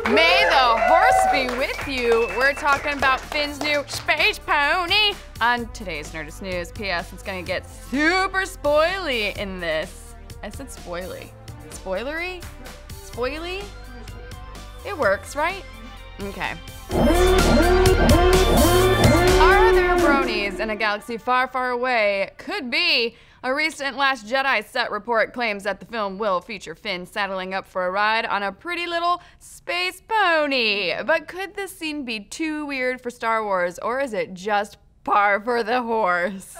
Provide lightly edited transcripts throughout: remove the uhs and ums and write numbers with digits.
May the horse be with you. We're talking about Finn's new space pony on today's Nerdist News. P.S. It's gonna get super spoily in this. I said spoily. Spoilery? Spoily? It works, right? Okay. Are there bronies in a galaxy far, far away? Could be. A recent Last Jedi set report claims that the film will feature Finn saddling up for a ride on a pretty little space pony. But could this scene be too weird for Star Wars, or is it just par for the horse?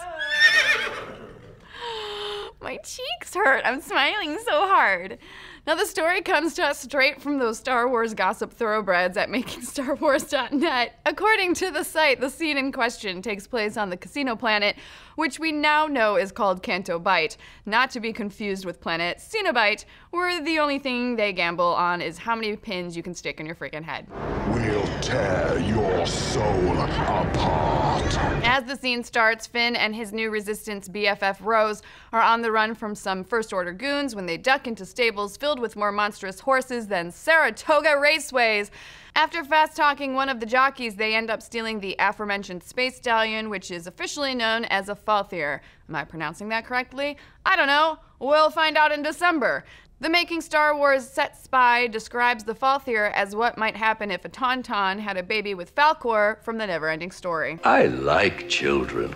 My cheeks hurt. I'm smiling so hard. Now, the story comes to us straight from those Star Wars gossip thoroughbreds at makingstarwars.net. According to the site, the scene in question takes place on the casino planet, which we now know is called Canto Bight, not to be confused with planet Cenobite, where the only thing they gamble on is how many pins you can stick in your freaking head. We'll tear your soul apart. As the scene starts, Finn and his new Resistance BFF Rose are on the run from some First Order goons when they duck into stables filled with more monstrous horses than Saratoga raceways. After fast-talking one of the jockeys, they end up stealing the aforementioned space stallion, which is officially known as a Falthier. Am I pronouncing that correctly? I don't know. We'll find out in December. The Making Star Wars set spy describes the Falthier as what might happen if a Tauntaun had a baby with Falkor from the Neverending Story. I like children.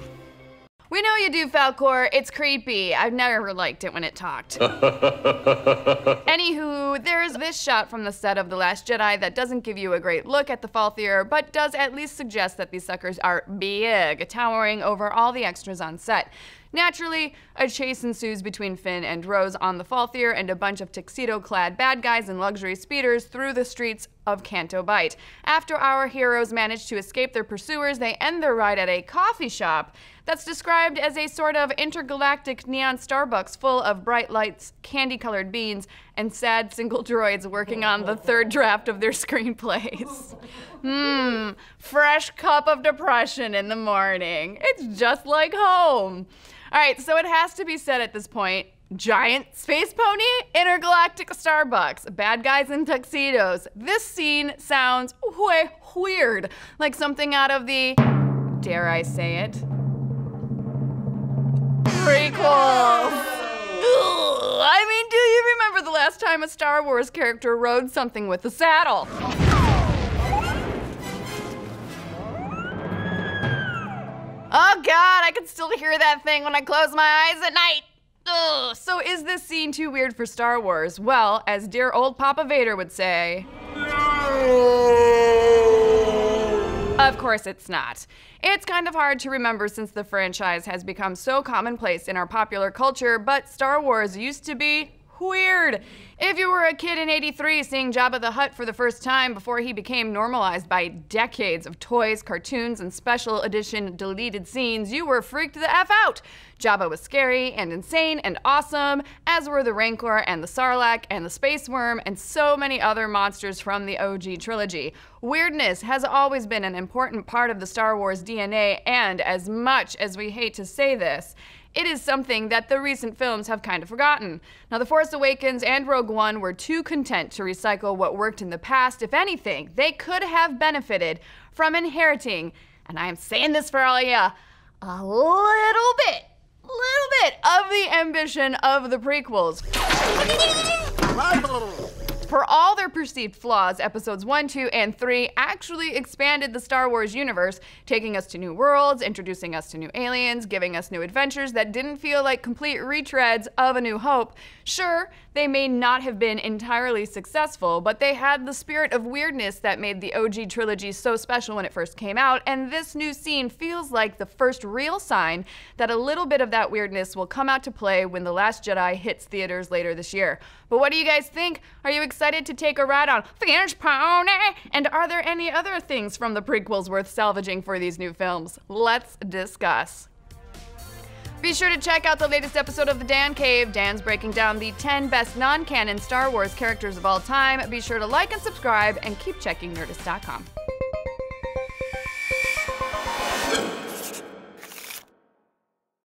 We know you do, Falkor. It's creepy. I've never liked it when it talked. Anywho, there's this shot from the set of The Last Jedi that doesn't give you a great look at the Falthier, but does at least suggest that these suckers are big, towering over all the extras on set. Naturally, a chase ensues between Finn and Rose on the Falthier and a bunch of tuxedo-clad bad guys in luxury speeders through the streets of Canto Bight. After our heroes manage to escape their pursuers, they end their ride at a coffee shop that's described as a sort of intergalactic neon Starbucks full of bright lights, candy-colored beans, and sad single droids working on the third draft of their screenplays. Fresh cup of depression in the morning. It's just like home. All right, so it has to be said at this point, giant space pony, intergalactic Starbucks, bad guys in tuxedos. This scene sounds way weird, like something out of the, dare I say it, prequels. I mean, do you remember the last time a Star Wars character rode something with a saddle? Oh God, I can still hear that thing when I close my eyes at night. Ugh. So is this scene too weird for Star Wars? Well, as dear old Papa Vader would say, of course it's not. It's kind of hard to remember since the franchise has become so commonplace in our popular culture, but Star Wars used to be weird. If you were a kid in '83 seeing Jabba the Hutt for the first time before he became normalized by decades of toys, cartoons, and special edition deleted scenes, you were freaked the F out. Jabba was scary and insane and awesome, as were the Rancor and the Sarlacc and the Space Worm and so many other monsters from the OG trilogy. Weirdness has always been an important part of the Star Wars DNA, and as much as we hate to say this, it is something that the recent films have kind of forgotten. Now, The Force Awakens and Rogue One were too content to recycle what worked in the past. If anything, they could have benefited from inheriting, and I am saying this for all of ya, a little bit of the ambition of the prequels. For all their perceived flaws, episodes 1, 2, and 3 actually expanded the Star Wars universe, taking us to new worlds, introducing us to new aliens, giving us new adventures that didn't feel like complete retreads of A New Hope. Sure, they may not have been entirely successful, but they had the spirit of weirdness that made the OG trilogy so special when it first came out, and this new scene feels like the first real sign that a little bit of that weirdness will come out to play when The Last Jedi hits theaters later this year. But what do you guys think? Are you excited to take a ride on Finn's Pony? And are there any other things from the prequels worth salvaging for these new films? Let's discuss. Be sure to check out the latest episode of The Dan Cave. Dan's breaking down the 10 best non-canon Star Wars characters of all time. Be sure to like and subscribe and keep checking Nerdist.com.